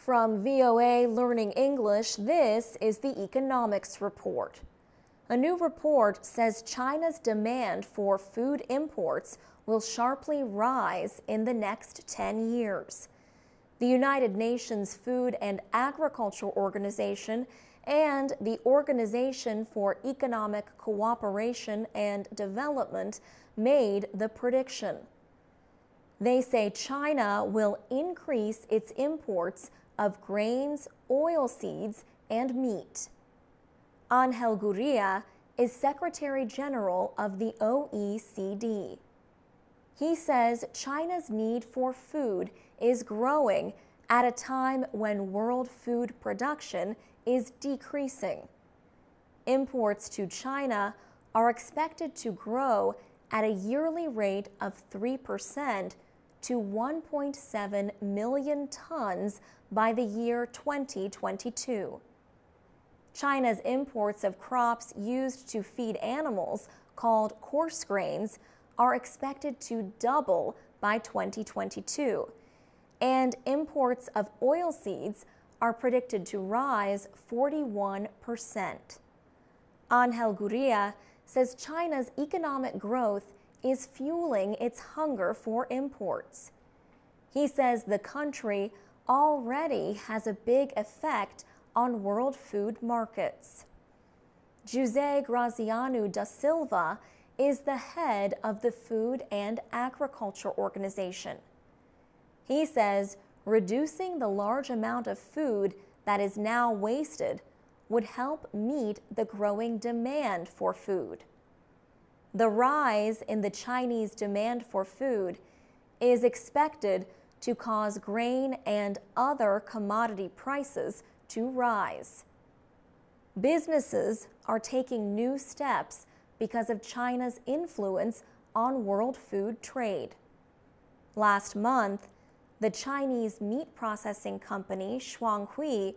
From VOA Learning English, this is the Economics Report. A new report says China's demand for food imports will sharply rise in the next 10 years. The United Nations Food and Agriculture Organization and the Organization for Economic Cooperation and Development made the prediction. They say China will increase its imports of grains, oilseeds, and meat. Angel Gurria is Secretary General of the OECD. He says China's need for food is growing at a time when world food production is decreasing. Imports to China are expected to grow at a yearly rate of 3% to 1.7 million tons by the year 2022. China's imports of crops used to feed animals, called coarse grains, are expected to double by 2022, and imports of oilseeds are predicted to rise 41%. Angel Gurria says China's economic growth is fueling its hunger for imports. He says the country already has a big effect on world food markets. José Graziano da Silva is the head of the Food and Agriculture Organization. He says reducing the large amount of food that is now wasted would help meet the growing demand for food. The rise in the Chinese demand for food is expected to cause grain and other commodity prices to rise. Businesses are taking new steps because of China's influence on world food trade. Last month, the Chinese meat processing company Shuanghui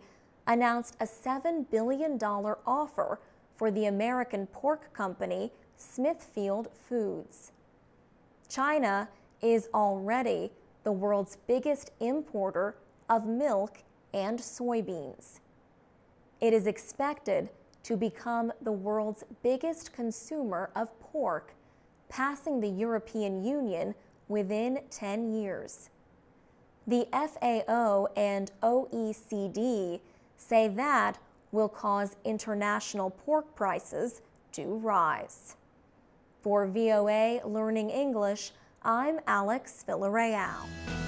announced a $7 billion offer for the American pork company Smithfield Foods. China is already the world's biggest importer of milk and soybeans. It is expected to become the world's biggest consumer of pork, passing the European Union within 10 years. The FAO and OECD say that will cause international pork prices to rise. For VOA Learning English, I'm Alex Villarreal.